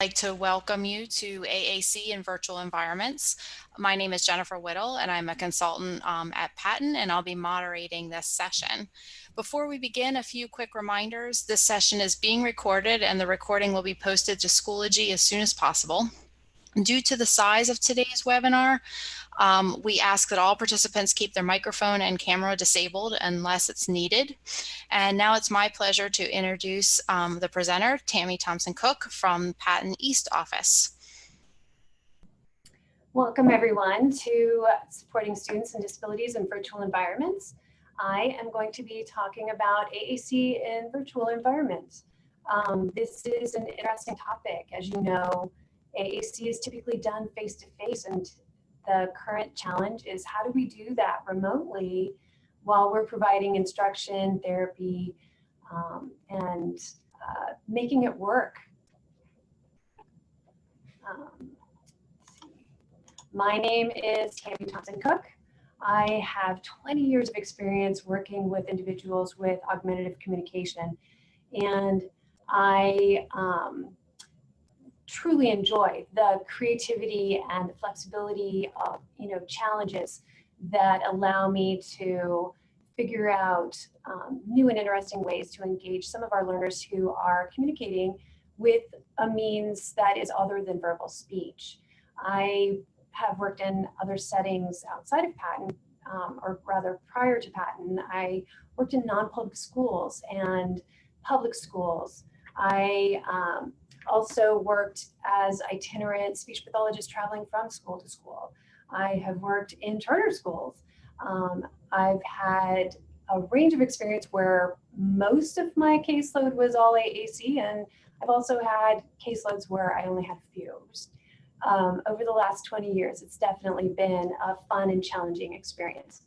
I'd like to welcome you to AAC in virtual environments. My name is Jennifer Whittle, and I'm a consultant at Patton, and I'll be moderating this session. Before we begin, a few quick reminders. This session is being recorded, and the recording will be posted to Schoology as soon as possible. Due to the size of today's webinar, we ask that all participants keep their microphone and camera disabled unless it's needed. And now it's my pleasure to introduce the presenter, Tammy Thompson-Cook from Patton East Office. Welcome everyone to Supporting Students and Disabilities in Virtual Environments. I am going to be talking about AAC in virtual environments. This is an interesting topic. As you know, AAC is typically done face-to-face, and the current challenge is how do we do that remotely while we're providing instruction, therapy, and making it work. My name is Tammy Thompson-Cook. I have 20 years of experience working with individuals with augmentative communication, and I truly enjoy the creativity and the flexibility of challenges that allow me to figure out new and interesting ways to engage some of our learners who are communicating with a means that is other than verbal speech. I have worked in other settings outside of Patton, or rather prior to Patton. I worked in non-public schools and public schools. I also worked as itinerant speech pathologist traveling from school to school. I have worked in charter schools. I've had a range of experience where most of my caseload was all AAC, and I've also had caseloads where I only had a few. Over the last 20 years, it's definitely been a fun and challenging experience.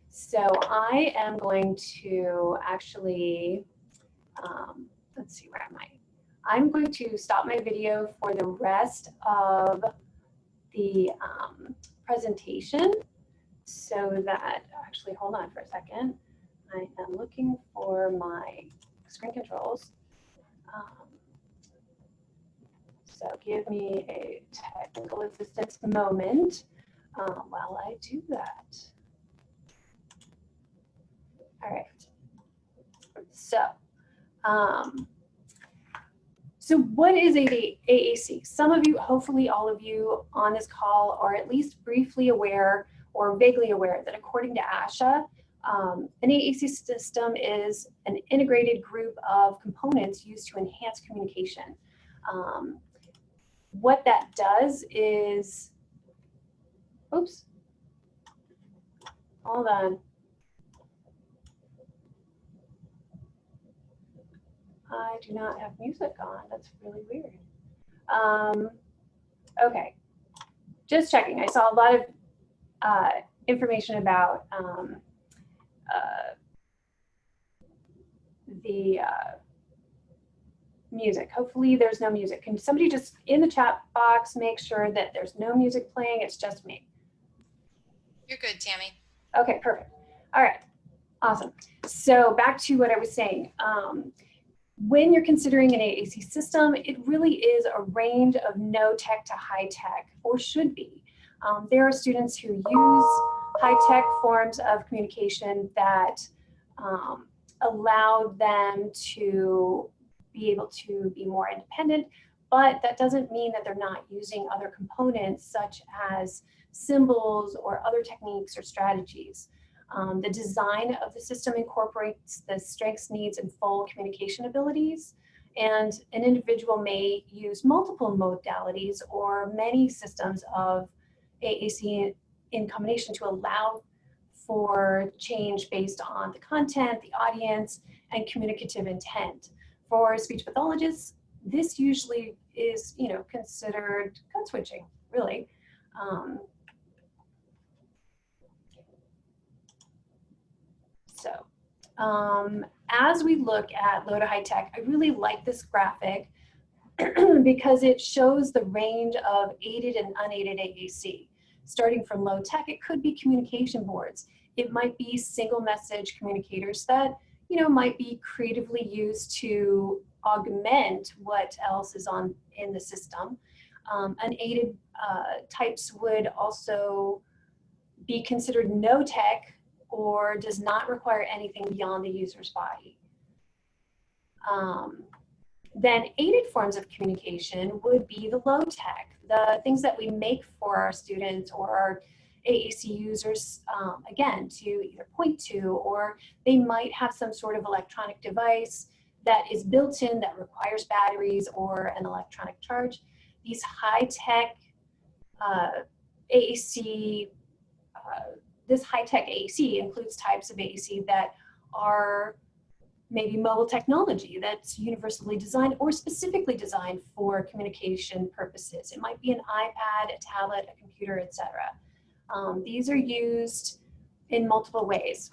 So I am going to actually, let's see, where am I? I'm going to stop my video for the rest of the presentation so that, actually, hold on for a second. I am looking for my screen controls. So give me a technical assistance moment while I do that. All right. So what is AAC? Some of you, hopefully all of you on this call are at least briefly aware or vaguely aware that according to ASHA, an AAC system is an integrated group of components used to enhance communication. What that does is, oops, hold on. I do not have music on. That's really weird. Okay, just checking. I saw a lot of information about the music. Hopefully there's no music. Can somebody just in the chat box make sure that there's no music playing? It's just me. You're good, Tammy. Okay, perfect. All right, awesome. So back to what I was saying. When you're considering an AAC system, it really is a range of no tech to high tech, or should be. There are students who use high tech forms of communication that allow them to be able to be more independent, but that doesn't mean that they're not using other components such as symbols or other techniques or strategies. The design of the system incorporates the strengths, needs, and full communication abilities, and an individual may use multiple modalities or many systems of AAC in combination to allow for change based on the content, the audience, and communicative intent. For speech pathologists, this usually is, considered code switching, really. As we look at low to high tech, I really like this graphic because it shows the range of aided and unaided AAC. Starting from low tech, it could be communication boards. It might be single message communicators that, might be creatively used to augment what else is in the system. Unaided types would also be considered no tech or does not require anything beyond the user's body. Then aided forms of communication would be the low tech, the things that we make for our students or our AAC users, again, to either point to, or they might have some sort of electronic device that is built in that requires batteries or an electronic charge. These high-tech AAC, this high-tech AAC includes types of AAC that are maybe mobile technology that's universally designed or specifically designed for communication purposes. It might be an iPad, a tablet, a computer, etc. These are used in multiple ways.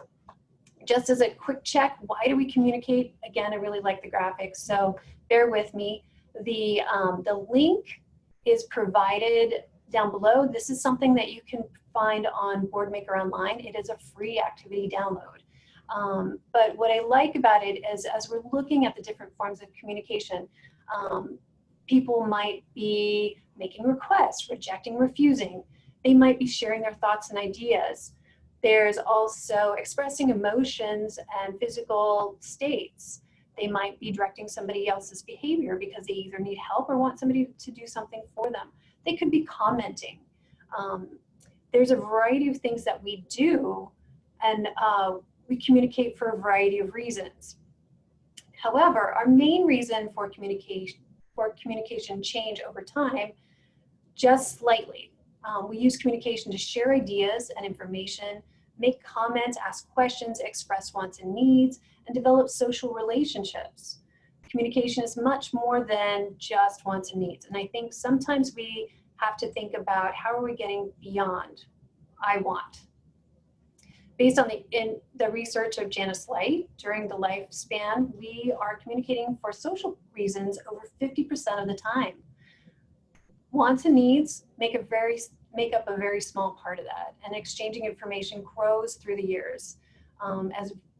Just as a quick check, why do we communicate? Again, I really like the graphics, so bear with me. The link is provided down below. This is something that you can find on Boardmaker Online. It is a free activity download. But what I like about it is, as we're looking at the different forms of communication, people might be making requests, rejecting, refusing. They might be sharing their thoughts and ideas. There's also expressing emotions and physical states. They might be directing somebody else's behavior because they either need help or want somebody to do something for them. They could be commenting. There's a variety of things that we do, and we communicate for a variety of reasons. However, our main reason for communication change over time, just slightly. We use communication to share ideas and information, make comments, ask questions, express wants and needs, and develop social relationships. Communication is much more than just wants and needs. And I think sometimes we have to think about, how are we getting beyond I want? Based on the research of Janice Light, during the lifespan, we are communicating for social reasons over 50% of the time. Wants and needs make up a very small part of that, and exchanging information grows through the years.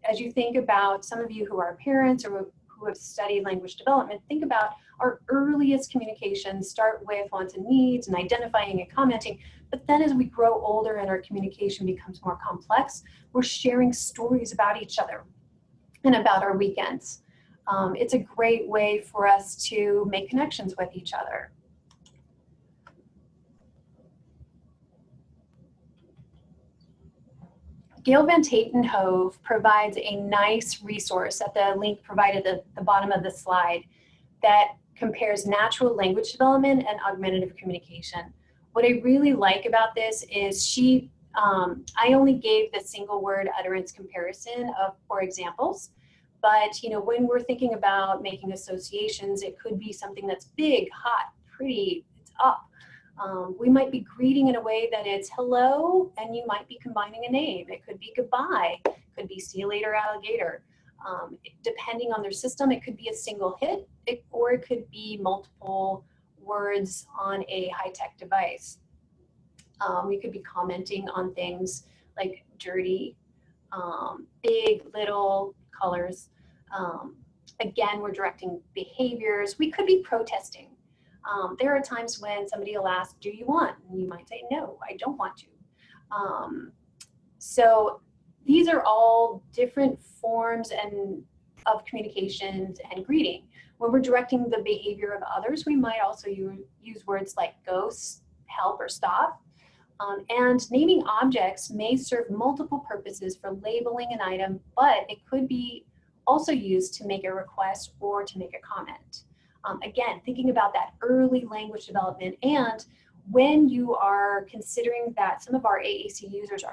As you think about, some of you who are parents or who have studied language development, think about our earliest communications start with wants and needs and identifying and commenting. But then as we grow older and our communication becomes more complex, we're sharing stories about each other and about our weekends. It's a great way for us to make connections with each other. Gail Van Tatenhove provides a nice resource at the link provided at the bottom of the slide that compares natural language development and augmentative communication. What I really like about this is I only gave the single word utterance comparison for examples, but when we're thinking about making associations, it could be something that's big, hot, pretty, it's up. We might be greeting in a way that it's hello, and you might be combining a name. It could be goodbye, it could be see you later, alligator. Depending on their system, it could be a single hit, or it could be multiple words on a high-tech device. We could be commenting on things like dirty, big, little, colors. Again, we're directing behaviors. We could be protesting. There are times when somebody will ask, do you want? And you might say, no, I don't want to. So these are all different forms of communications and greeting. When we're directing the behavior of others, we might also use words like go, help, or stop. And naming objects may serve multiple purposes for labeling an item, but it could be also used to make a request or to make a comment. Again, thinking about that early language development, and when you are considering that some of our AAC users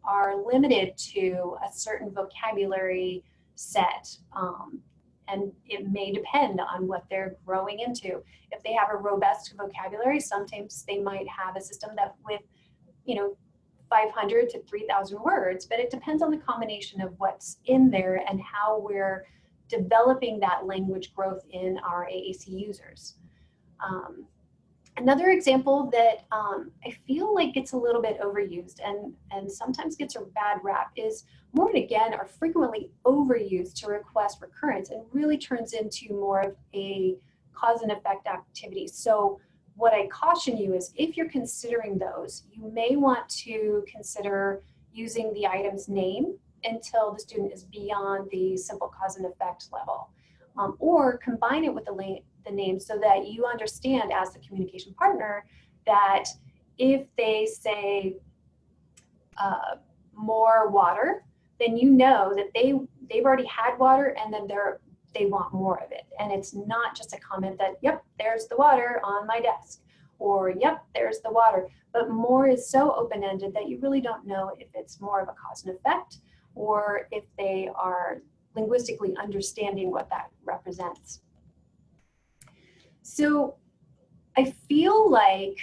are limited to a certain vocabulary set, and it may depend on what they're growing into. If they have a robust vocabulary, sometimes they might have a system that with 500 to 3,000 words, but it depends on the combination of what's in there and how we're developing that language growth in our AAC users. Another example that I feel like gets a little bit overused and sometimes gets a bad rap is more and again are frequently overused to request recurrence and really turns into more of a cause and effect activity. So what I caution you is if you're considering those, you may want to consider using the item's name until the student is beyond the simple cause and effect level. Or combine it with the name so that you understand as the communication partner that if they say more water, then you know that they've already had water and then they want more of it. And it's not just a comment that, yep, there's the water on my desk, or yep, there's the water. But more is so open-ended that you really don't know if it's more of a cause and effect or if they are linguistically understanding what that represents. So I feel like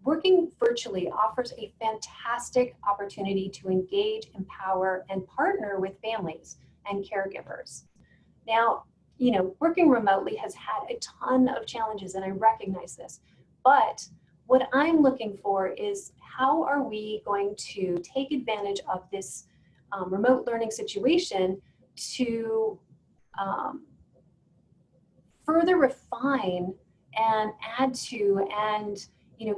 working virtually offers a fantastic opportunity to engage, empower, and partner with families and caregivers. Now, you know, working remotely has had a ton of challenges, and I recognize this. But what I'm looking for is how are we going to take advantage of this remote learning situation to further refine and add to and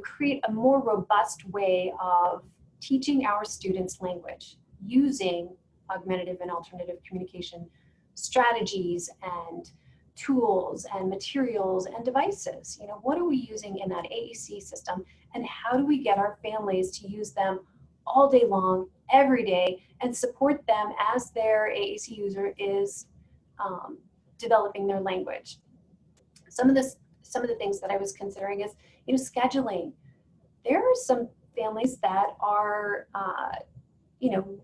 create a more robust way of teaching our students language using augmentative and alternative communication strategies and tools and materials and devices. You know, what are we using in that AAC system and how do we get our families to use them all day long, every day, and support them as their AAC user is developing their language. Some of the things that I was considering is, scheduling. There are some families that are,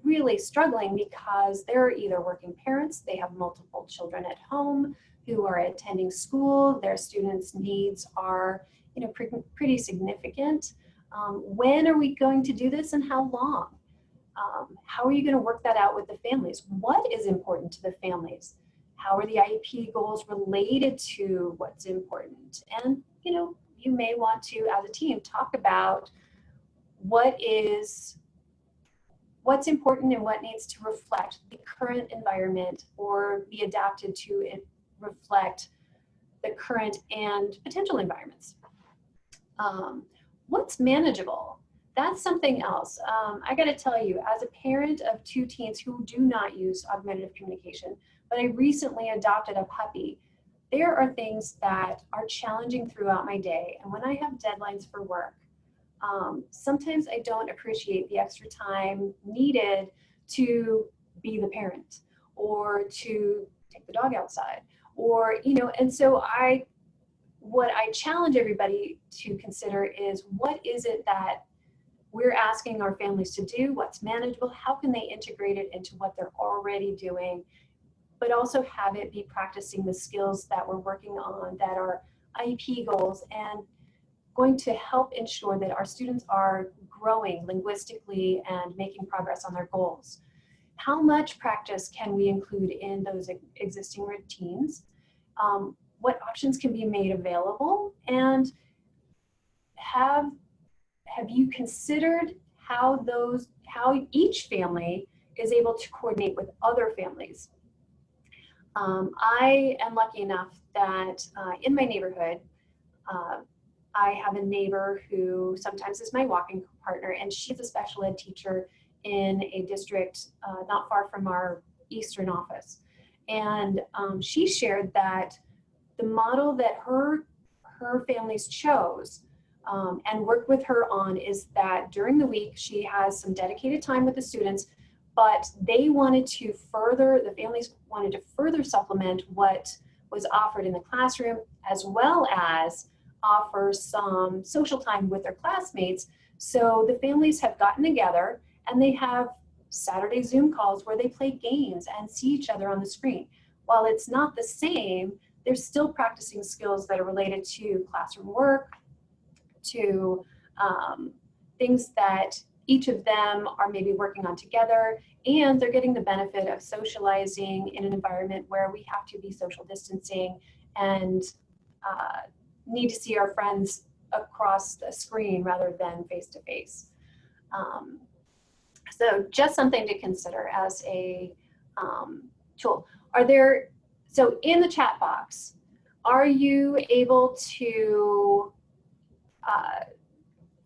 really struggling because they're either working parents, they have multiple children at home who are attending school, their students' needs are, pretty significant. When are we going to do this and how long? How are you going to work that out with the families? What is important to the families? How are the IEP goals related to what's important? And, you may want to, as a team, talk about what's important and what needs to reflect the current environment or be adapted to reflect the current and potential environments. What's manageable? That's something else. I got to tell you, as a parent of two teens who do not use augmentative communication, but I recently adopted a puppy, there are things that are challenging throughout my day. And when I have deadlines for work, sometimes I don't appreciate the extra time needed to be the parent or to take the dog outside or, and so what I challenge everybody to consider is what is it that we're asking our families to do, what's manageable, how can they integrate it into what they're already doing, but also have it be practicing the skills that we're working on that are IEP goals and going to help ensure that our students are growing linguistically and making progress on their goals. How much practice can we include in those existing routines? What options can be made available? And have you considered how each family is able to coordinate with other families? I am lucky enough that in my neighborhood, I have a neighbor who sometimes is my walking partner, and she's a special ed teacher in a district not far from our eastern office. And she shared that the model that her families chose and worked with her on is that during the week she has some dedicated time with the students, but the families wanted to further supplement what was offered in the classroom, as well as offer some social time with their classmates. So the families have gotten together and they have Saturday Zoom calls where they play games and see each other on the screen. While it's not the same, they're still practicing skills that are related to classroom work, to things that each of them are maybe working on together, and they're getting the benefit of socializing in an environment where we have to be social distancing and need to see our friends across the screen rather than face to face. So just something to consider as a tool. So in the chat box, are you able to,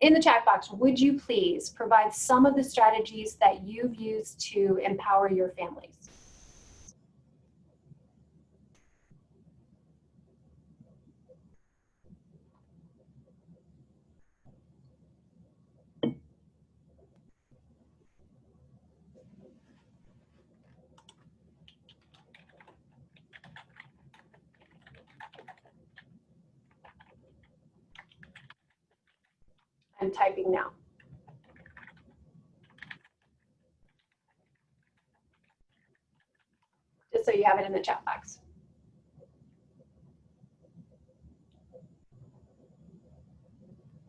in the chat box, would you please provide some of the strategies that you've used to empower your families? I'm typing now. Just so you have it in the chat box.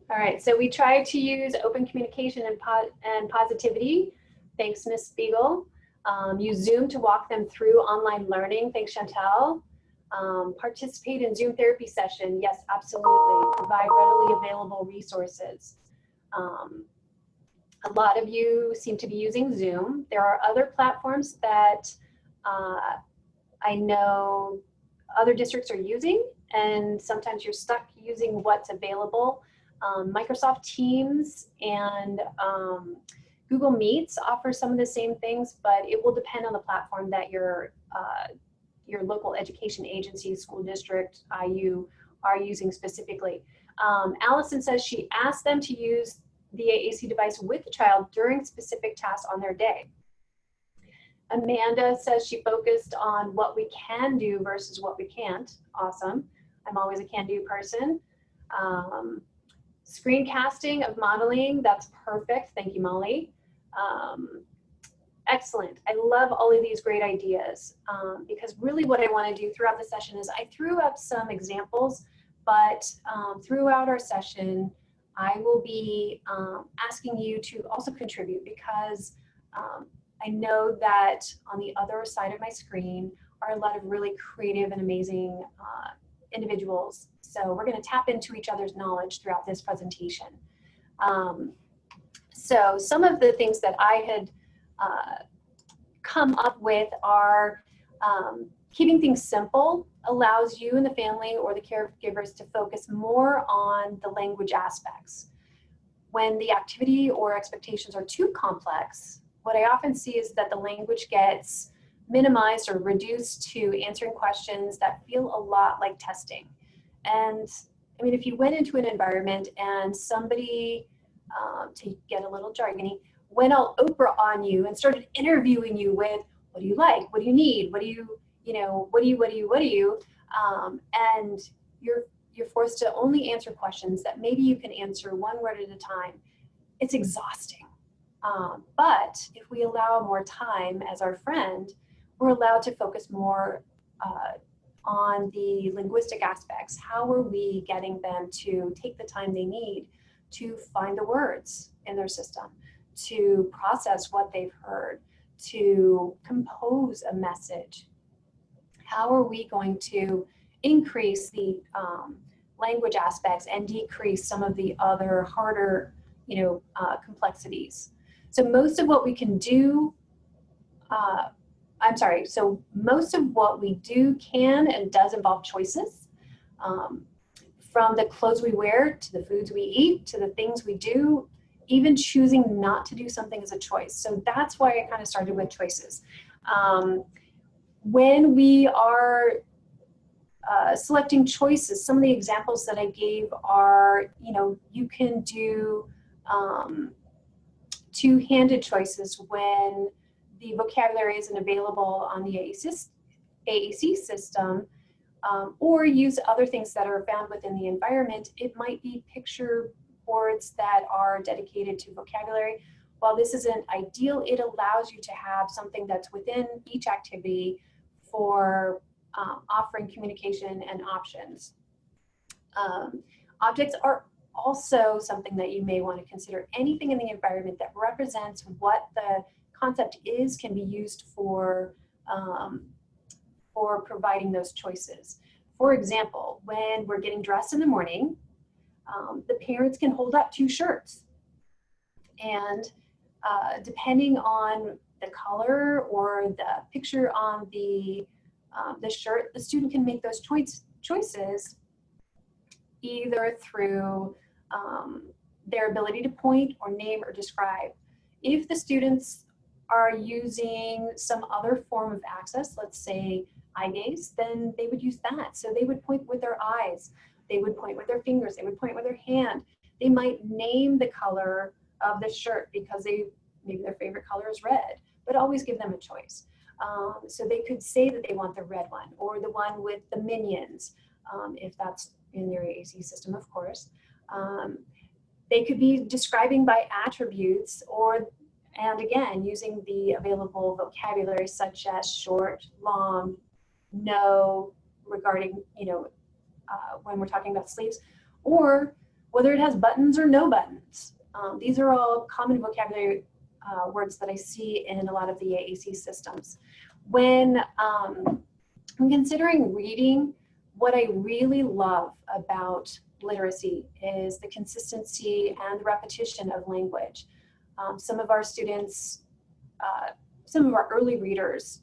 All right, so we try to use open communication and positivity. Thanks, Ms. Spiegel. Use Zoom to walk them through online learning. Thanks, Chantel. Participate in Zoom therapy session. Yes, absolutely. Provide readily available resources. A lot of you seem to be using Zoom. There are other platforms that I know other districts are using, and sometimes you're stuck using what's available. Microsoft Teams and Google Meets offer some of the same things, but it will depend on the platform that your local education agency, school district, IU are using specifically. Allison says she asked them to use the AAC device with the child during specific tasks on their day. Amanda says she focused on what we can do versus what we can't. Awesome. I'm always a can-do person. Screencasting of modeling, that's perfect. Thank you, Molly. Excellent. I love all of these great ideas because really what I want to do throughout the session is I threw up some examples, but throughout our session, I will be asking you to also contribute because I know that on the other side of my screen are a lot of really creative and amazing individuals. So we're going to tap into each other's knowledge throughout this presentation. So some of the things that I had come up with are keeping things simple allows you and the family or the caregivers to focus more on the language aspects. When the activity or expectations are too complex, what I often see is that the language gets minimized or reduced to answering questions that feel a lot like testing. And I mean, if you went into an environment and somebody, to get a little jargony, went all Oprah on you and started interviewing you with, what do you like? What do you need? What do you, what do you? And you're forced to only answer questions that maybe you can answer one word at a time. It's exhausting. But if we allow more time as our friend, we're allowed to focus more on the linguistic aspects. How are we getting them to take the time they need to find the words in their system, to process what they've heard, to compose a message? How are we going to increase the language aspects and decrease some of the other harder, complexities? So most of what we can do, so most of what we do can and does involve choices. From the clothes we wear, to the foods we eat, to the things we do, even choosing not to do something is a choice. So that's why I kind of started with choices. When we are selecting choices, some of the examples that I gave are, you can do two-handed choices when the vocabulary isn't available on the AAC system, or use other things that are found within the environment. It might be picture boards that are dedicated to vocabulary. While this isn't ideal, it allows you to have something that's within each activity for offering communication and options. Objects are also something that you may want to consider. Anything in the environment that represents what the concept is can be used for providing those choices. For example, when we're getting dressed in the morning, The parents can hold up two shirts, and depending on the color or the picture on the shirt, the student can make those choices either through their ability to point or name or describe. If the students are using some other form of access, let's say eye gaze, then they would use that. So they would point with their eyes, they would point with their fingers, they would point with their hand. They might name the color of the shirt because maybe their favorite color is red, but always give them a choice. So they could say that they want the red one or the one with the minions, if that's in their AAC system, of course. They could be describing by attributes and again, using the available vocabulary such as short, long, no, regarding, when we're talking about sleeves, or whether it has buttons or no buttons. These are all common vocabulary words that I see in a lot of the AAC systems. When I'm considering reading, what I really love about literacy is the consistency and the repetition of language. Some of our students, some of our early readers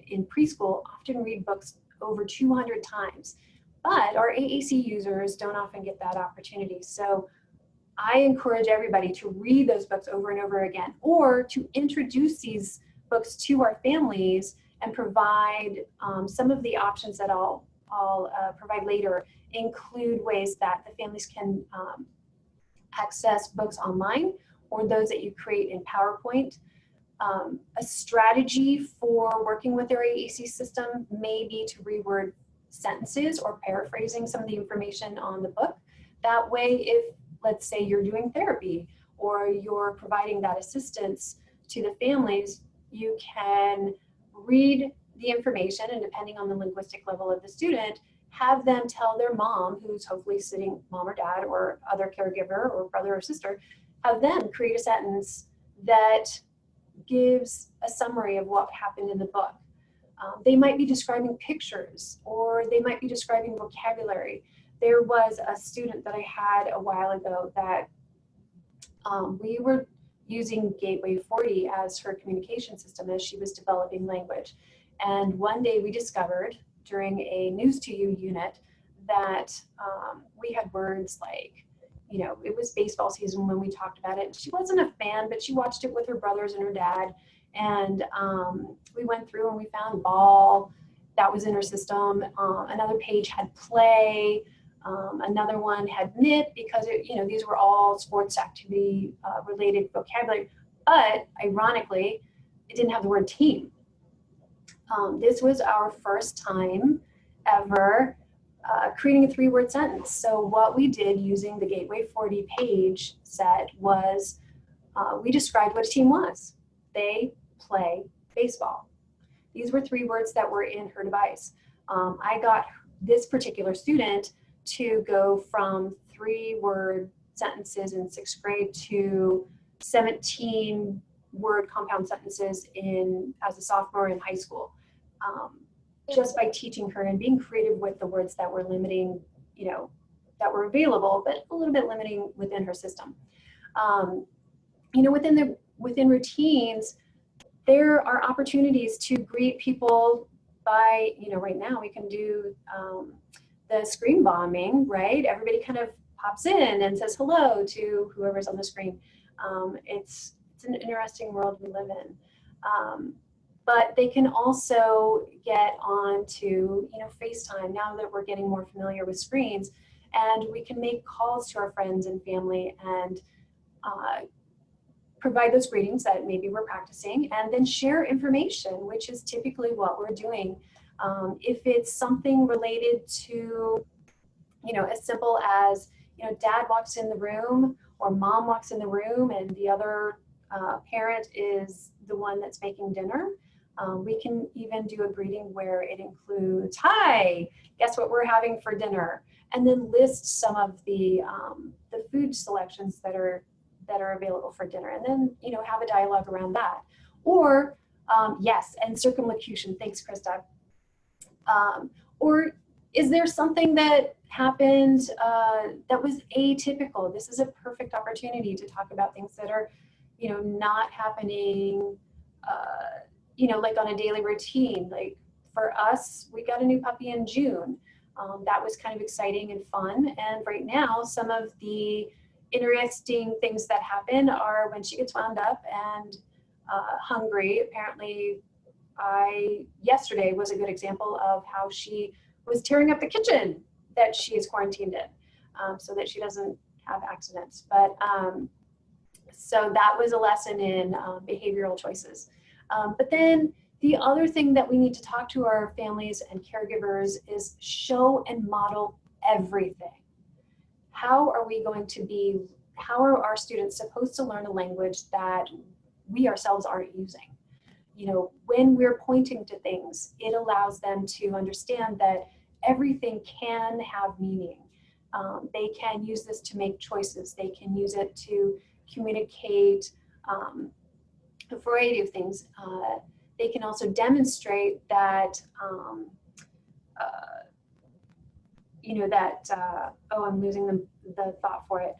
in preschool often read books over 200 times, but our AAC users don't often get that opportunity. So I encourage everybody to read those books over and over again, or to introduce these books to our families and provide some of the options that I'll provide later include ways that the families can access books online or those that you create in PowerPoint. A strategy for working with their AAC system may be to reword sentences or paraphrasing some of the information on the book. That way, if let's say you're doing therapy or you're providing that assistance to the families, you can read the information, and depending on the linguistic level of the student, have them tell their mom, who's hopefully sitting, mom or dad or other caregiver or brother or sister, have them create a sentence that gives a summary of what happened in the book. They might be describing pictures, or they might be describing vocabulary. There was a student that I had a while ago that we were using Gateway 40 as her communication system as she was developing language. And one day we discovered during a News to You unit that we had words like, it was baseball season when we talked about it. She wasn't a fan, but she watched it with her brothers and her dad. And we went through and we found ball that was in her system. Another page had play. Another one had knit, because these were all sports activity related vocabulary. But ironically, it didn't have the word team. This was our first time ever creating a 3-word sentence. So what we did using the Gateway 40 page set was we described what a team was. They play baseball. These were 3 words that were in her device. I got this particular student to go from 3-word sentences in 6th grade to 17-word compound sentences as a sophomore in high school. Just by teaching her and being creative with the words that were limiting, that were available, but a little bit limiting within her system. Within routines, there are opportunities to greet people by, right now we can do the screen bombing, right? Everybody kind of pops in and says hello to whoever's on the screen. It's an interesting world we live in. But they can also get on to, FaceTime now that we're getting more familiar with screens, and we can make calls to our friends and family and provide those greetings that maybe we're practicing, and then share information, which is typically what we're doing. If it's something related to, as simple as, dad walks in the room or mom walks in the room and the other parent is the one that's making dinner. We can even do a greeting where it includes, hi, guess what we're having for dinner? And then list some of the food selections that are available for dinner, and then, have a dialogue around that. Or, yes, and circumlocution, thanks, Krista. Or Is there something that happened that was atypical? This is a perfect opportunity to talk about things that are, not happening, like on a daily routine. Like for us, we got a new puppy in June. That was kind of exciting and fun. And right now, some of the interesting things that happen are when she gets wound up and hungry. Apparently, yesterday was a good example of how she was tearing up the kitchen that she is quarantined in, so that she doesn't have accidents. But so that was a lesson in behavioral choices. But then the other thing that we need to talk to our families and caregivers is show and model everything. How are our students supposed to learn a language that we ourselves aren't using? When we're pointing to things, it allows them to understand that everything can have meaning. They can use this to make choices. They can use it to communicate a variety of things. They can also demonstrate that, I'm losing the thought for it.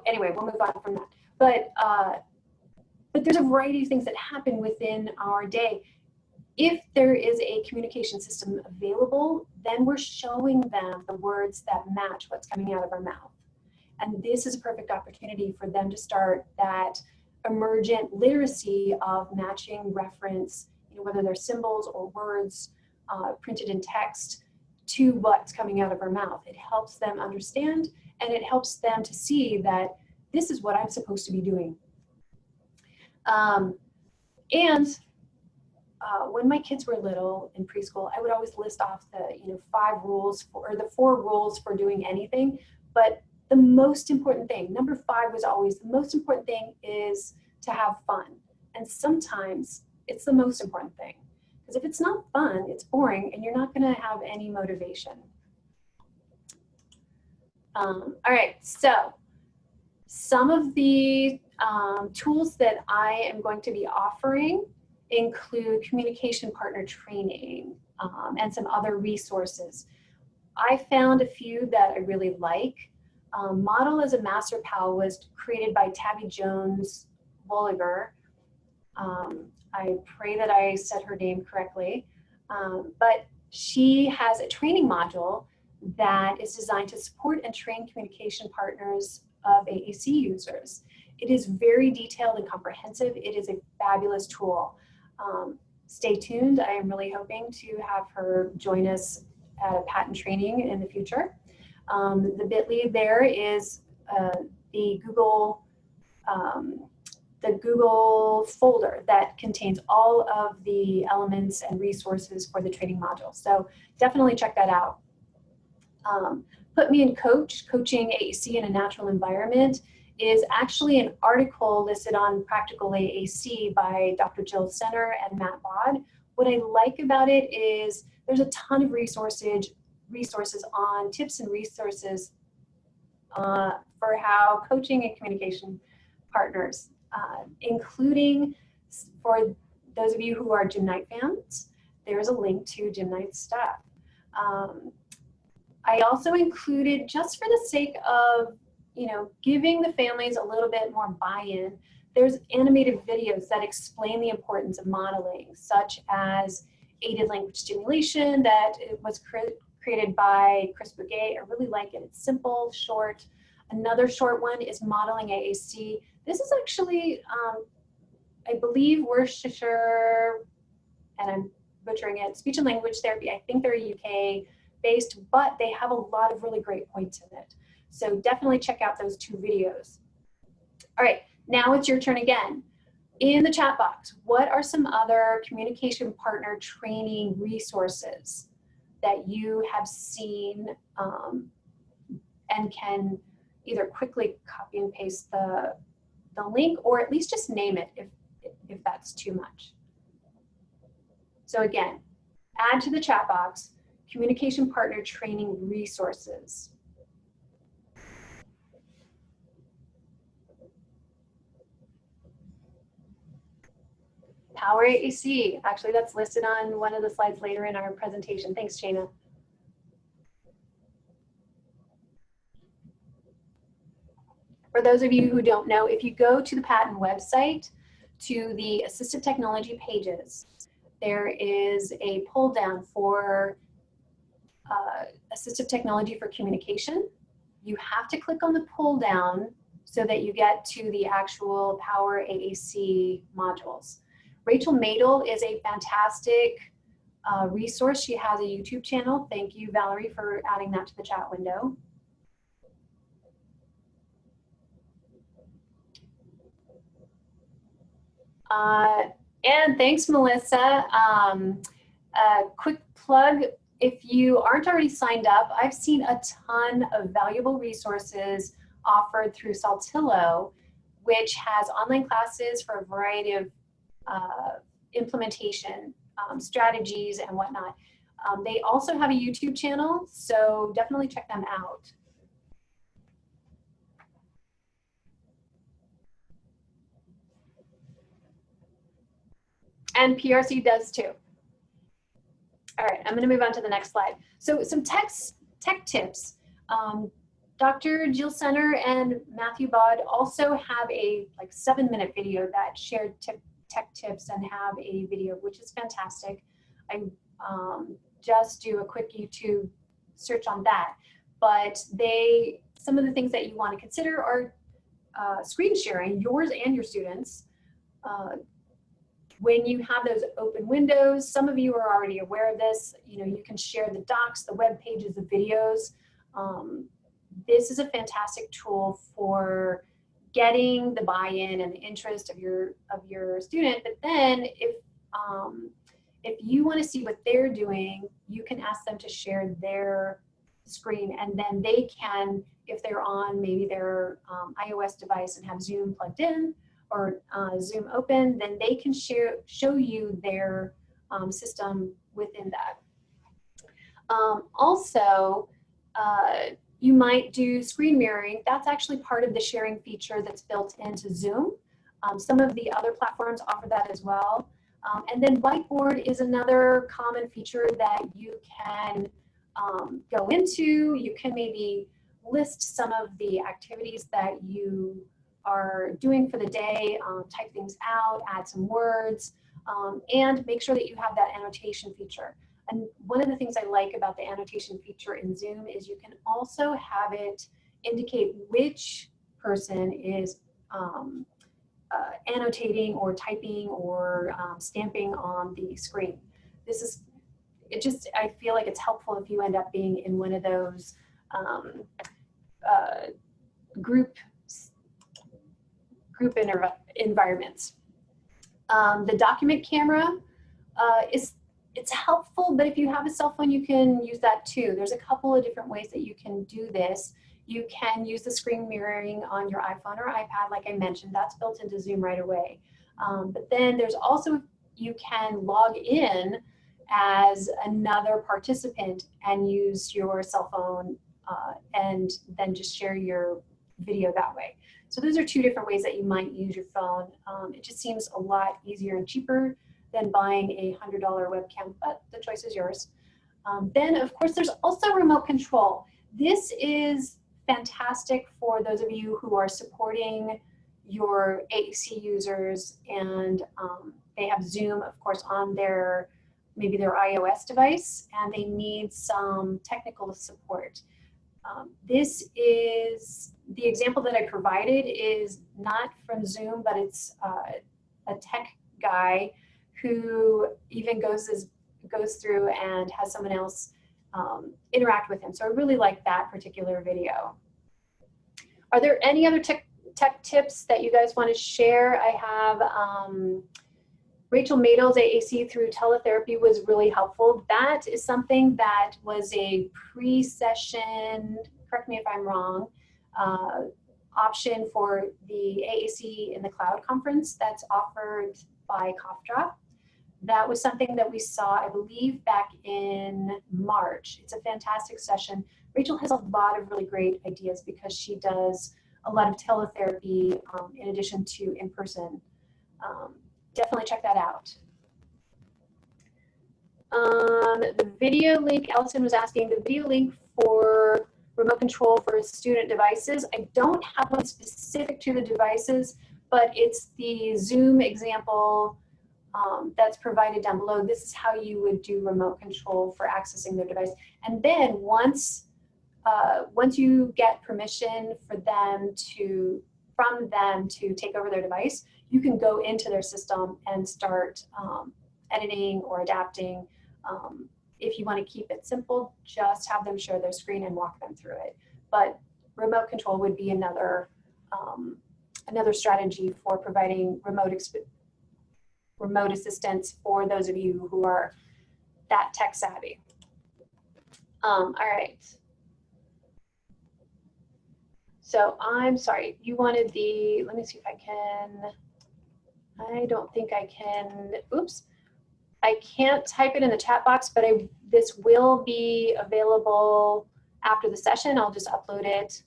Anyway, we'll move on from that. But there's a variety of things that happen within our day. If there is a communication system available, then we're showing them the words that match what's coming out of our mouth. And this is a perfect opportunity for them to start that emergent literacy of matching reference, whether they're symbols or words printed in text, to what's coming out of our mouth. It helps them understand, and it helps them to see that this is what I'm supposed to be doing. When my kids were little in preschool, I would always list off the 4 rules for doing anything. But the most important thing, number 5 was always the most important thing, is to have fun. And sometimes it's the most important thing, because if it's not fun, it's boring, and you're not going to have any motivation. All right, so some of the tools that I am going to be offering include communication partner training and some other resources. I found a few that I really like. Model as a Master Pal was created by Tabby Jones Wolliger. I pray that I said her name correctly, but she has a training module that is designed to support and train communication partners of AAC users. It is very detailed and comprehensive. It is a fabulous tool. Stay tuned. I am really hoping to have her join us at a patent training in the future. The bit.ly there is the Google folder that contains all of the elements and resources for the training module. So definitely check that out. Put Me in Coaching AAC in a Natural Environment is actually an article listed on Practical AAC by Dr. Jill Senner and Matt Bod. What I like about it is there's a ton of resources on tips and resources for how coaching and communication partners, including for those of you who are Gym Night fans, there's a link to Gym Night stuff. I also included, just for the sake of giving the families a little bit more buy-in, there's animated videos that explain the importance of modeling, such as aided language stimulation that was created by Chris Bouguet. I really like it. It's simple, short. Another short one is Modeling AAC. This is actually, I believe, Worcestershire, and I'm butchering it, speech and language therapy. I think they're UK based, but they have a lot of really great points in it. So definitely check out those 2 videos. All right, now it's your turn again. In the chat box, what are some other communication partner training resources that you have seen and can either quickly copy and paste the link, or at least just name it if that's too much? So again, add to the chat box, communication partner training resources. Power AAC. Actually, that's listed on one of the slides later in our presentation. Thanks, Shana. For those of you who don't know, if you go to the Patent website, to the assistive technology pages, there is a pull down for assistive technology for communication. You have to click on the pull down so that you get to the actual Power AAC modules. Rachel Madel is a fantastic resource. She has a YouTube channel. Thank you, Valerie, for adding that to the chat window. And thanks, Melissa. Quick plug, if you aren't already signed up, I've seen a ton of valuable resources offered through Saltillo, which has online classes for a variety of implementation strategies and whatnot. They also have a YouTube channel, so definitely check them out. And PRC does too. All right, I'm gonna move on to the next slide. So some tech tips. Dr. Jill Senner and Matthew Bod also have a 7-minute video that shared tech tips and have a video, which is fantastic. I just do a quick YouTube search on that. But some of the things that you want to consider are screen sharing, yours and your students. When you have those open windows, some of you are already aware of this, you can share the docs, the web pages, the videos. This is a fantastic tool for getting the buy-in and the interest of your student. But then if you want to see what they're doing, you can ask them to share their screen, and then they can, if they're on maybe their iOS device and have Zoom plugged in, or Zoom open, then they can show you their system within that. Also, you might do screen mirroring. That's actually part of the sharing feature that's built into Zoom. Some of the other platforms offer that as well. And then Whiteboard is another common feature that you can go into. You can maybe list some of the activities that you are doing for the day, type things out, add some words, and make sure that you have that annotation feature. And one of the things I like about the annotation feature in Zoom is you can also have it indicate which person is annotating or typing or stamping on the screen. I feel like it's helpful if you end up being in one of those group environments. The document camera it's helpful, but if you have a cell phone, you can use that too. There's a couple of different ways that you can do this. You can use the screen mirroring on your iPhone or iPad, like I mentioned. That's built into Zoom right away. But then there's also, you can log in as another participant and use your cell phone and then just share your video that way. So those are two different ways that you might use your phone. It just seems a lot easier and cheaper than buying a $100 webcam, but the choice is yours. Then of course there's also remote control. This is fantastic for those of you who are supporting your AAC users and they have Zoom, of course, on maybe their iOS device, and they need some technical support. This is, the example that I provided is not from Zoom, but it's a tech guy who even goes through and has someone else interact with him. So I really like that particular video. Are there any other tech tips that you guys want to share? I have Rachel Madel's AAC through teletherapy was really helpful. That is something that was a pre-session, correct me if I'm wrong, option for the AAC in the Cloud conference that's offered by Cough Drop. That was something that we saw, I believe, back in March. It's a fantastic session. Rachel has a lot of really great ideas because she does a lot of teletherapy in addition to in-person definitely check that out. The video link, Allison was asking, the video link for remote control for student devices. I don't have one specific to the devices, but it's the Zoom example that's provided down below. This is how you would do remote control for accessing their device. And then once you get permission for from them to take over their device, you can go into their system and start editing or adapting. If you want to keep it simple, just have them share their screen and walk them through it. But remote control would be another strategy for providing remote assistance for those of you who are that tech savvy. All right. So I'm sorry, you wanted let me see if I can, I don't think I can, oops. I can't type it in the chat box, but this will be available after the session. I'll just upload it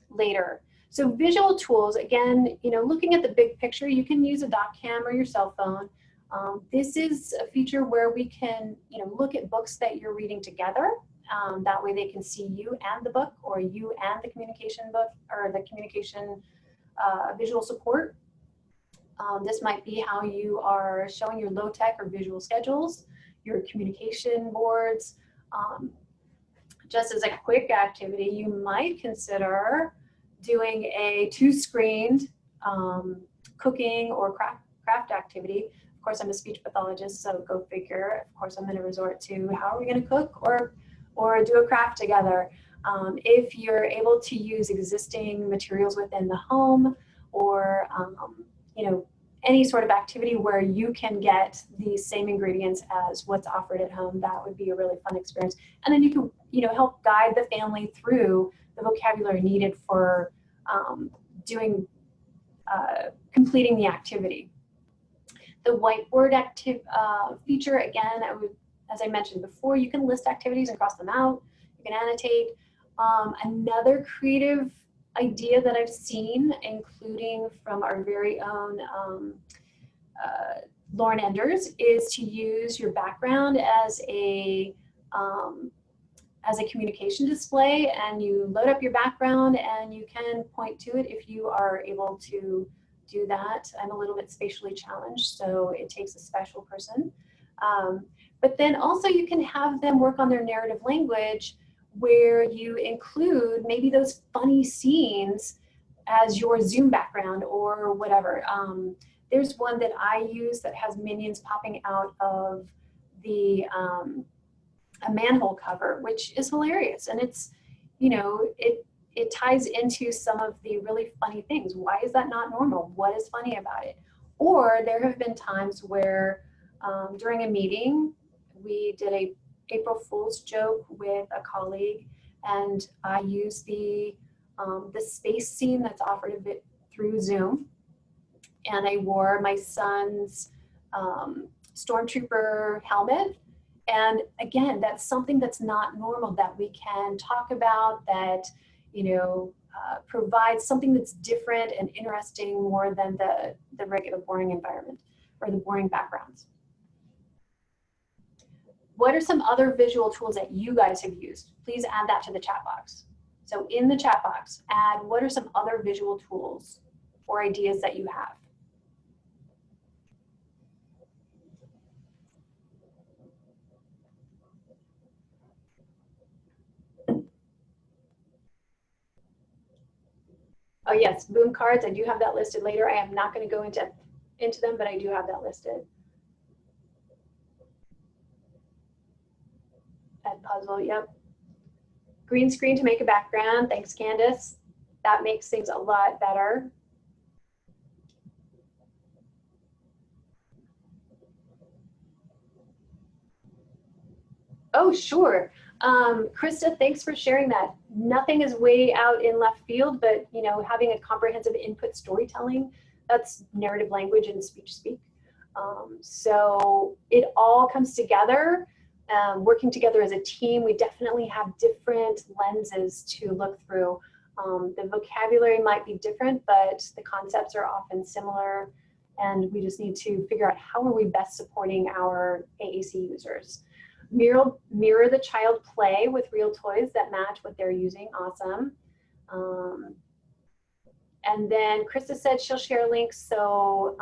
later. So visual tools, again, looking at the big picture, you can use a doc cam or your cell phone. This is a feature where we can, look at books that you're reading together. That way they can see you and the book, or you and the communication book, or the communication visual support. This might be how you are showing your low tech or visual schedules, your communication boards. Just as a quick activity, you might consider doing a 2-screened cooking or craft activity. Of course, I'm a speech pathologist, so go figure. Of course, I'm going to resort to how are we going to cook or do a craft together. If you're able to use existing materials within the home, or any sort of activity where you can get the same ingredients as what's offered at home, that would be a really fun experience. And then you can, help guide the family through the vocabulary needed for completing the activity. The whiteboard feature, again, as I mentioned before, you can list activities and cross them out. You can annotate. Another creative idea that I've seen, including from our very own Lauren Enders, is to use your background as a communication display, and you load up your background and you can point to it if you are able to do that. I'm a little bit spatially challenged, so it takes a special person. But then also you can have them work on their narrative language, where you include maybe those funny scenes as your Zoom background or whatever. There's one that I use that has minions popping out of a manhole cover, which is hilarious. And it's, it ties into some of the really funny things. Why is that not normal? What is funny about it? Or there have been times where during a meeting, we did a April Fool's joke with a colleague, and I used the space scene that's offered a bit through Zoom, and I wore my son's stormtrooper helmet. And again, that's something that's not normal, that we can talk about, that provides something that's different and interesting more than the regular boring environment or the boring backgrounds. What are some other visual tools that you guys have used? Please add that to the chat box. So in the chat box, add what are some other visual tools or ideas that you have? Oh yes, boom cards, I do have that listed later. I am not going to go into them, but I do have that listed. Add puzzle, yep. Green screen to make a background, thanks Candace. That makes things a lot better. Oh, sure. Krista, thanks for sharing that. Nothing is way out in left field, but having a comprehensive input storytelling, that's narrative language and speech speak. So it all comes together, working together as a team. We definitely have different lenses to look through. The vocabulary might be different, but the concepts are often similar. And we just need to figure out how are we best supporting our AAC users. Mirror the child play with real toys that match what they're using. Awesome. And then Krista said she'll share links. So,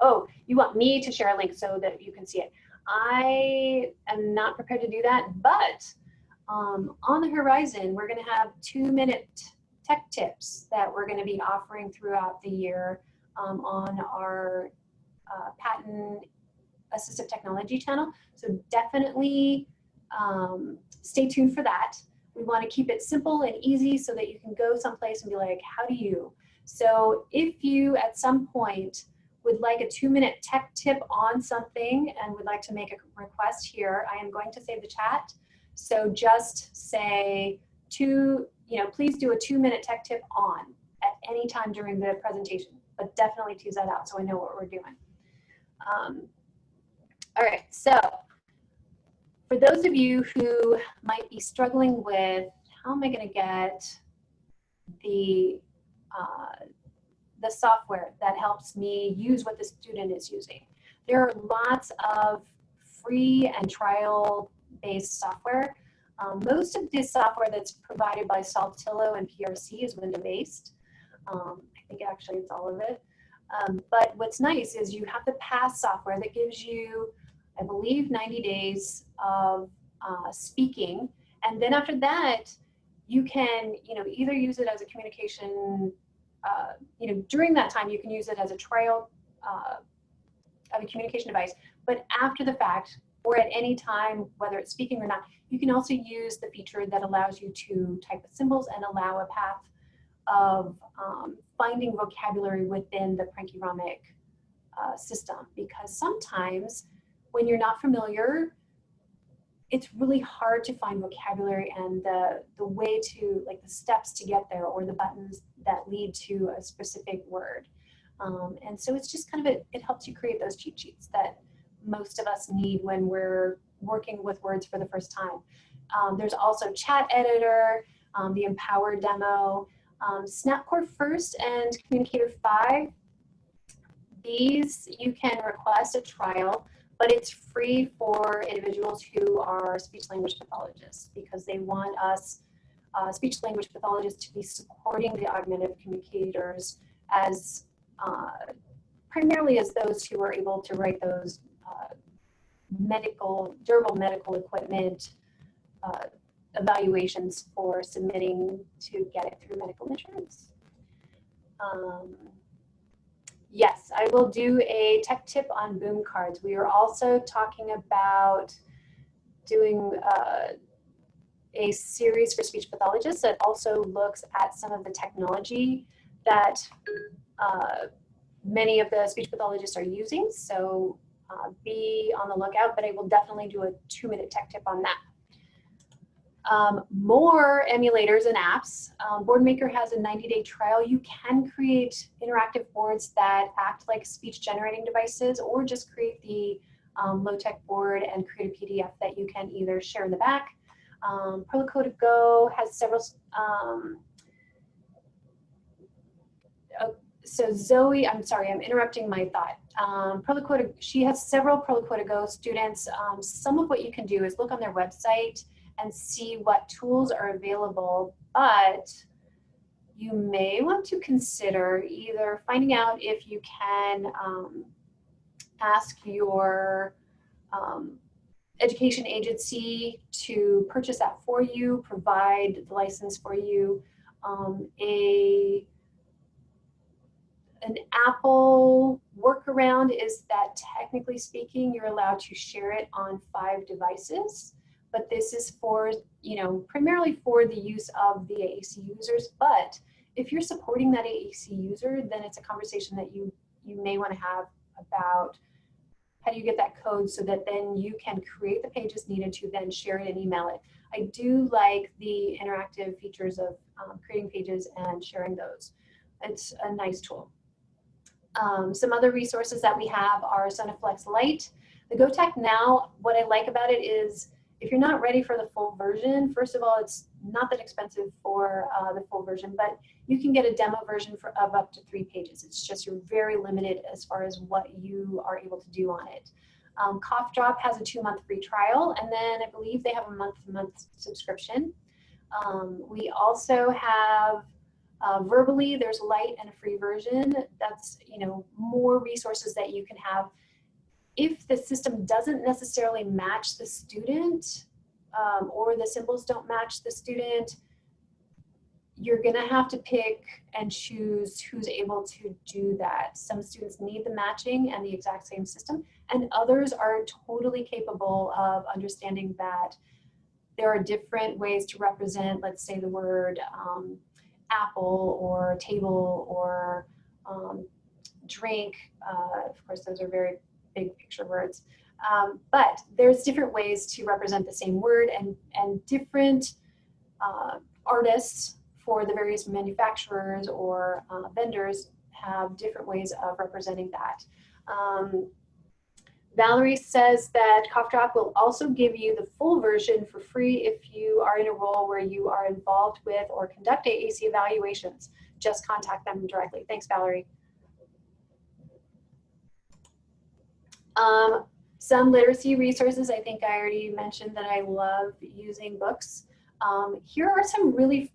oh, you want me to share a link so that you can see it. I am not prepared to do that, but on the horizon, we're going to have 2-minute tech tips that we're going to be offering throughout the year on our patent assistive technology channel. So definitely stay tuned for that. We want to keep it simple and easy so that you can go someplace and be like, how do you? So if you at some point would like a 2-minute tech tip on something and would like to make a request here, I am going to save the chat. So just say please do a 2-minute tech tip on at any time during the presentation, but definitely tease that out so I know what we're doing. All right, so for those of you who might be struggling with how am I going to get the software that helps me use what the student is using, there are lots of free and trial-based software. Most of the software that's provided by Saltillo and PRC is window-based. I think actually it's all of it. But what's nice is you have the PASS software that gives you, I believe, 90 days of speaking. And then after that, you can either use it as a communication, during that time, you can use it as a trial of a communication device. But after the fact, or at any time, whether it's speaking or not, you can also use the feature that allows you to type the symbols and allow a path of finding vocabulary within the Prankiromic system. Because sometimes when you're not familiar, it's really hard to find vocabulary and the way to, like the steps to get there or the buttons that lead to a specific word. And so it's just kind of, it helps you create those cheat sheets that most of us need when we're working with words for the first time. There's also Chat Editor, the Empower demo, SnapCore First and Communicator 5. These you can request a trial, but it's free for individuals who are speech language pathologists because they want us speech language pathologists to be supporting the augmentative communicators as primarily as those who are able to write those durable medical equipment evaluations for submitting to get it through medical insurance. Yes, I will do a tech tip on boom cards. We are also talking about doing a series for speech pathologists that also looks at some of the technology that many of the speech pathologists are using. So be on the lookout, but I will definitely do a 2-minute tech tip on that. More emulators and apps. BoardMaker has a 90-day trial. You can create interactive boards that act like speech generating devices or just create the low-tech board and create a PDF that you can either share in the back. Proloquo Go has several. So Zoe, I'm sorry, I'm interrupting my thought. She has several Proloquo Go students. Some of what you can do is look on their website and see what tools are available, but you may want to consider either finding out if you can ask your education agency to purchase that for you, provide the license for you. An Apple workaround is that technically speaking, you're allowed to share it on 5 devices. But this is for, primarily for the use of the AAC users. But if you're supporting that AAC user, then it's a conversation that you may want to have about how do you get that code so that then you can create the pages needed to then share it and email it. I do like the interactive features of creating pages and sharing those. It's a nice tool. Some other resources that we have are Sonaflex Lite. The GoTech Now, what I like about it is if you're not ready for the full version, first of all, it's not that expensive for the full version, but you can get a demo version of up to 3 pages. It's just you're very limited as far as what you are able to do on it. Cough Drop has a 2-month free trial, and then I believe they have a month-to-month subscription. We also have Verbally, there's light and a free version. That's, you know, more resources that you can have. If the system doesn't necessarily match the student, or the symbols don't match the student, you're gonna have to pick and choose who's able to do that. Some students need the matching and the exact same system, and others are totally capable of understanding that there are different ways to represent, let's say, the word apple or table or drink. Of course, those are very big picture words. But there's different ways to represent the same word, and different artists for the various manufacturers or vendors have different ways of representing that. Valerie says that Cough Drop will also give you the full version for free if you are in a role where you are involved with or conduct AAC evaluations. Just contact them directly. Thanks, Valerie. Some literacy resources, I think I already mentioned that I love using books. Here are some really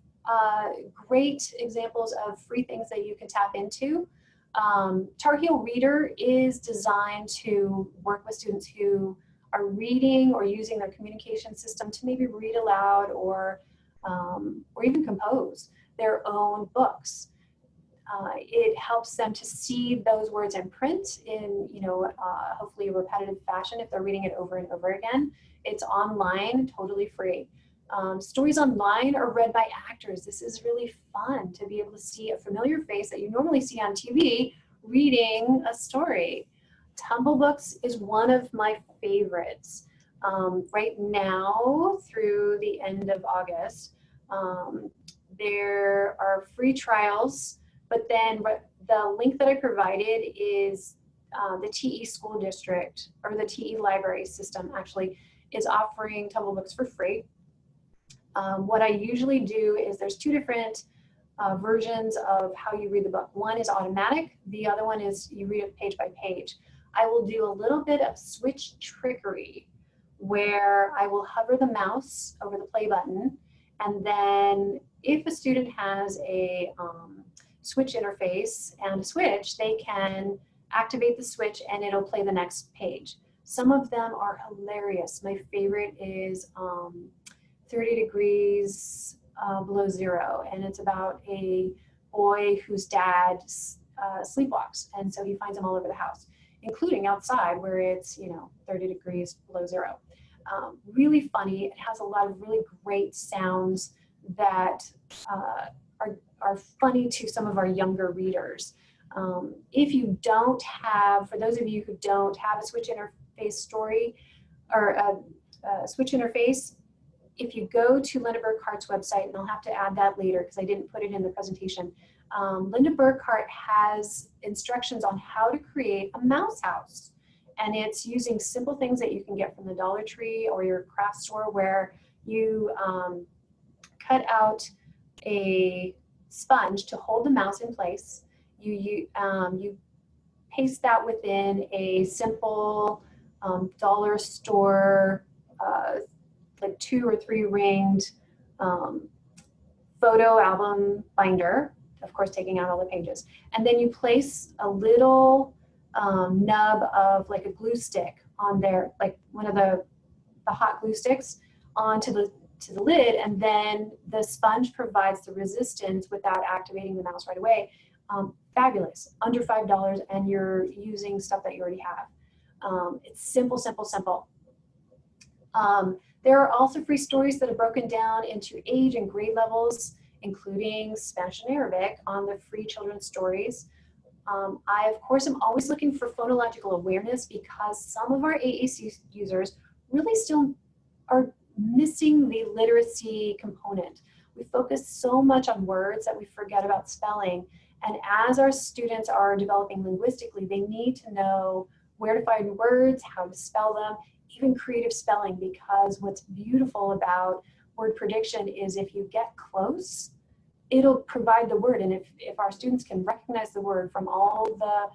great examples of free things that you can tap into. Tar Heel Reader is designed to work with students who are reading or using their communication system to maybe read aloud or even compose their own books. It helps them to see those words in print in, you know, hopefully a repetitive fashion if they're reading it over and over again. It's online, totally free. Stories online are read by actors. This is really fun to be able to see a familiar face that you normally see on TV reading a story. Tumble Books is one of my favorites. Right now through the end of August, there are free trials, but then the link that I provided is the TE school district, or the TE library system actually is offering Tumble Books for free. What I usually do is there's 2 different versions of how you read the book. One is automatic, the other one is you read it page by page. I will do a little bit of switch trickery where I will hover the mouse over the play button, and then if a student has a switch interface and a switch, they can activate the switch and it'll play the next page. Some of them are hilarious. My favorite is 30 degrees below zero, and it's about a boy whose dad sleepwalks, and so he finds him all over the house, including outside where it's, you know, 30 degrees below zero. Really funny. It has a lot of really great sounds that are funny to some of our younger readers. If you don't have, for those of you who don't have a switch interface story or a switch interface, if you go to Linda Burkhart's website, and I'll have to add that later because I didn't put it in the presentation, Linda Burkhart has instructions on how to create a mouse house. And it's using simple things that you can get from the Dollar Tree or your craft store, where you cut out a sponge to hold the mouse in place. You paste that within a simple dollar store like 2 or 3 ringed photo album binder, of course taking out all the pages, and then you place a little nub of like a glue stick on there, like one of the hot glue sticks, onto the lid, and then the sponge provides the resistance without activating the mouse right away. Fabulous, under $5, and you're using stuff that you already have. It's simple, simple, simple. There are also free stories that are broken down into age and grade levels, including Spanish and Arabic, on the free children's stories. I, of course, am always looking for phonological awareness because some of our AAC users really still are missing the literacy component. We focus so much on words that we forget about spelling. And as our students are developing linguistically, they need to know where to find words, how to spell them, even creative spelling, because what's beautiful about word prediction is if you get close, it'll provide the word. And if our students can recognize the word from all the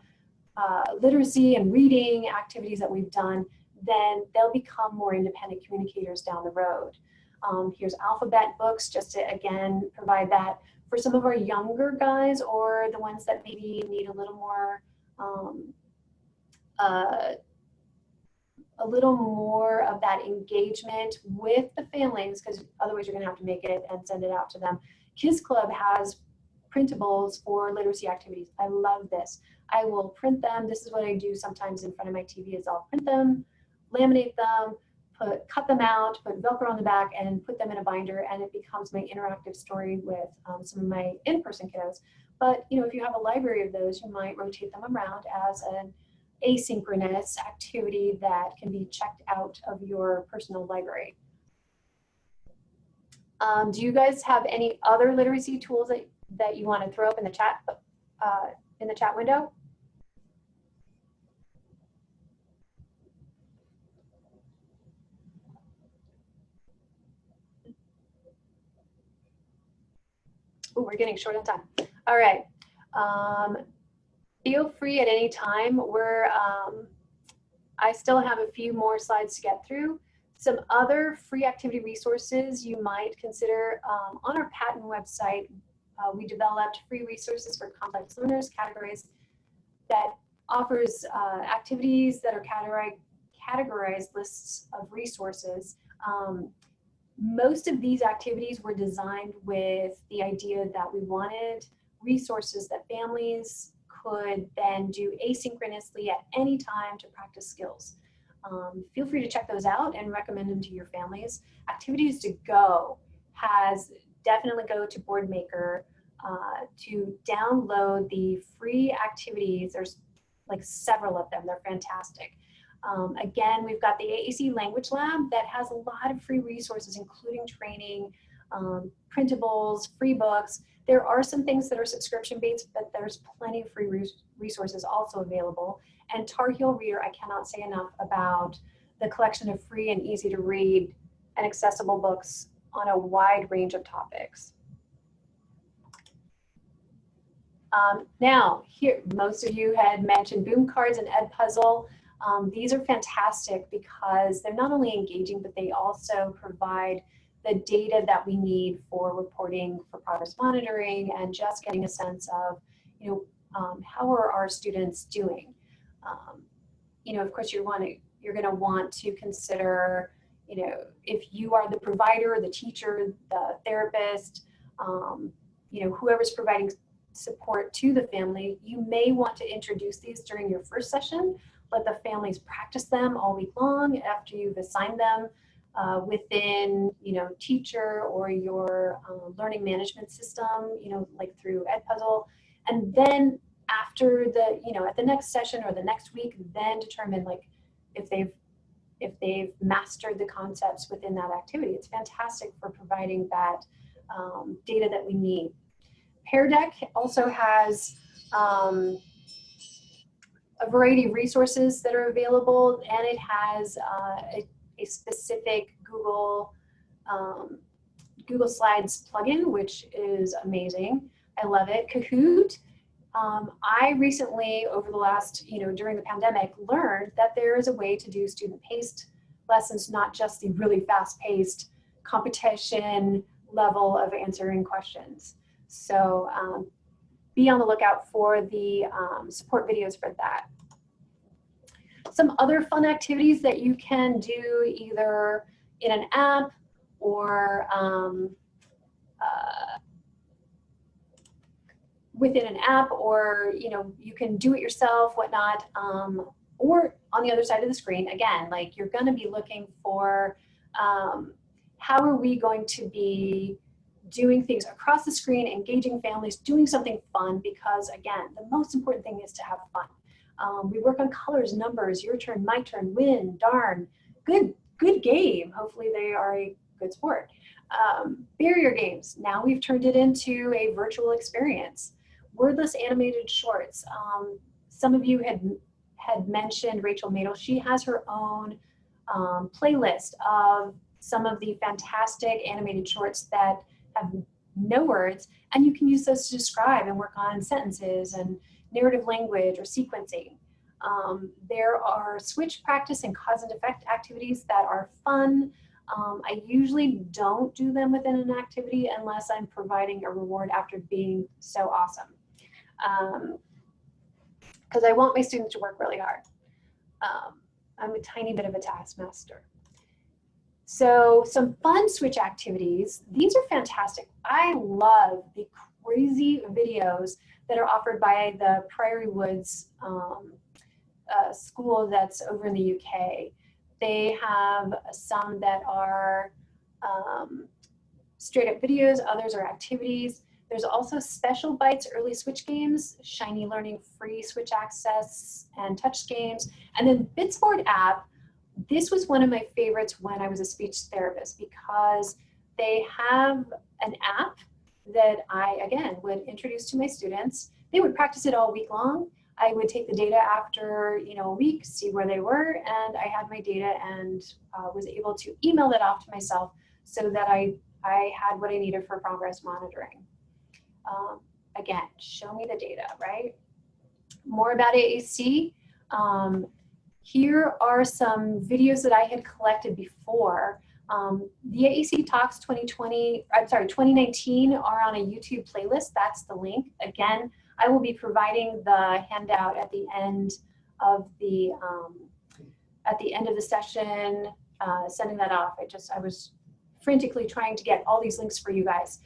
literacy and reading activities that we've done, then they'll become more independent communicators down the road. Here's alphabet books, just to again provide that for some of our younger guys, or the ones that maybe need a little more of that engagement with the families, because otherwise you're going to have to make it and send it out to them. Kids Club has printables for literacy activities. I love this. I will print them. This is what I do sometimes in front of my TV is I'll print them, laminate them, cut them out, put Velcro on the back, and put them in a binder, and it becomes my interactive story with some of my in-person kiddos. But if you have a library of those, you might rotate them around as an asynchronous activity that can be checked out of your personal library. Do you guys have any other literacy tools that you want to throw up in the chat window? Oh, we're getting short on time. All right. Feel free at any time. I still have a few more slides to get through. Some other free activity resources you might consider on our Patent website. We developed free resources for complex learners categories that offers activities that are categorized lists of resources. Most of these activities were designed with the idea that we wanted resources that families could then do asynchronously at any time to practice skills. Feel free to check those out and recommend them to your families. Activities to Go definitely go to Boardmaker to download the free activities. There's like several of them. They're fantastic. Again, we've got the AAC Language Lab that has a lot of free resources, including training, printables, free books. There are some things that are subscription-based, but there's plenty of free resources also available. And Tar Heel Reader, I cannot say enough about the collection of free and easy to read and accessible books on a wide range of topics. Now, here, most of you had mentioned Boom Cards and Edpuzzle. These are fantastic because they're not only engaging, but they also provide the data that we need for reporting, for progress monitoring, and just getting a sense of, how are our students doing? Of course, you're going to want to consider, if you are the provider, the teacher, the therapist, whoever's providing support to the family, you may want to introduce these during your first session. Let the families practice them all week long after you've assigned them within, teacher or your learning management system, like through Edpuzzle. And then after at the next session or the next week, then determine if they've mastered the concepts within that activity. It's fantastic for providing that data that we need. Pear Deck also has a variety of resources that are available, and it has a specific Google Slides plugin, which is amazing. I love it. Kahoot. I recently, over the last, during the pandemic, learned that there is a way to do student-paced lessons, not just the really fast-paced competition level of answering questions. So be on the lookout for the support videos for that. Some other fun activities that you can do either in an app or within an app, or you can do it yourself, whatnot, or on the other side of the screen. Again, you're going to be looking for how are we going to be doing things across the screen, engaging families, doing something fun, because again, the most important thing is to have fun. We work on colors, numbers, your turn, my turn, win, darn, good game. Hopefully they are a good sport. Barrier games, now we've turned it into a virtual experience. Wordless animated shorts. Some of you had mentioned Rachel Madel. She has her own playlist of some of the fantastic animated shorts that have no words, and you can use those to describe and work on sentences and narrative language or sequencing. There are switch practice and cause and effect activities that are fun. I usually don't do them within an activity unless I'm providing a reward after being so awesome. Because I want my students to work really hard. I'm a tiny bit of a taskmaster. So some fun switch activities, these are fantastic. I love the crazy videos that are offered by the Prairie Woods school that's over in the UK. They have some that are straight up videos, others are activities. There's also Special Bytes early switch games, Shiny Learning free switch access and touch games. And then Bitsboard app, this was one of my favorites when I was a speech therapist because they have an app that I, again, would introduce to my students. They would practice it all week long. I would take the data after a week, see where they were, and I had my data and was able to email that off to myself so that I had what I needed for progress monitoring. Again, show me the data, right? More about AAC. Here are some videos that I had collected before. The AAC Talks 2019 are on a YouTube playlist. That's the link. Again, I will be providing the handout at the end of the session, sending that off. I was frantically trying to get all these links for you guys.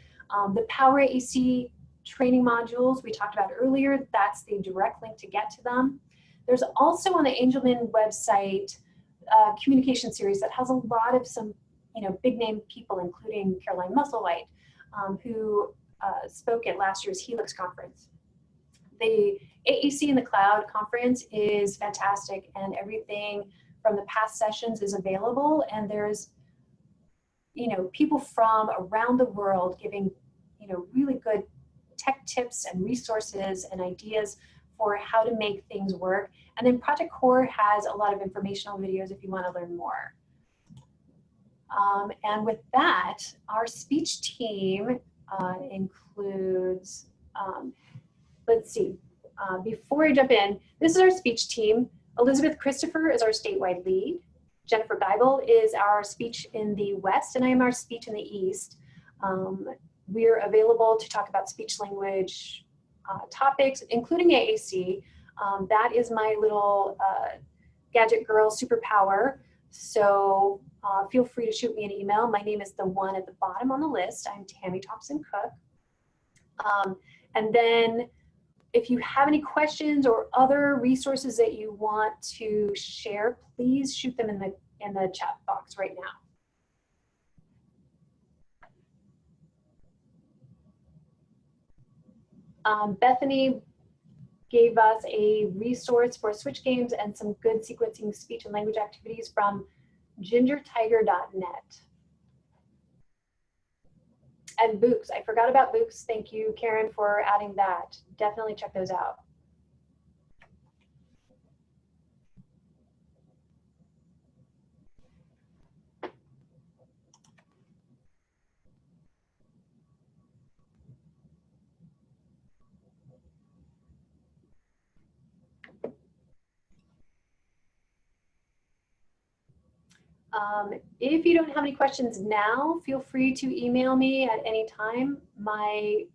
The Power AAC training modules we talked about earlier, that's the direct link to get to them. There's also on the Angelman website a communication series that has a lot of some big name people, including Caroline Musselwhite, who spoke at last year's Helix conference. The AAC in the Cloud conference is fantastic, and everything from the past sessions is available, and there's people from around the world giving really good tech tips and resources and ideas for how to make things work. And then Project Core has a lot of informational videos if you want to learn more. And with that, our speech team includes, let's see, before I jump in, this is our speech team. Elizabeth Christopher is our statewide lead. Jennifer Geibel is our speech in the West, and I am our speech in the East. We're available to talk about speech language topics, including AAC. That is my little gadget girl superpower. So feel free to shoot me an email. My name is the one at the bottom on the list. I'm Tammy Thompson-Cook. And then if you have any questions or other resources that you want to share, please shoot them in the chat box right now. Bethany gave us a resource for switch games and some good sequencing speech and language activities from gingertiger.net. And Books, I forgot about Books. Thank you, Karen, for adding that. Definitely check those out. If you don't have any questions now, feel free to email me at any time. My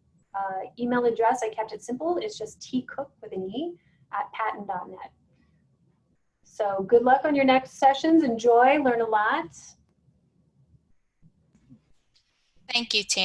email address, I kept it simple, is just tcook with an E @patent.net. So good luck on your next sessions. Enjoy, learn a lot. Thank you, Tam.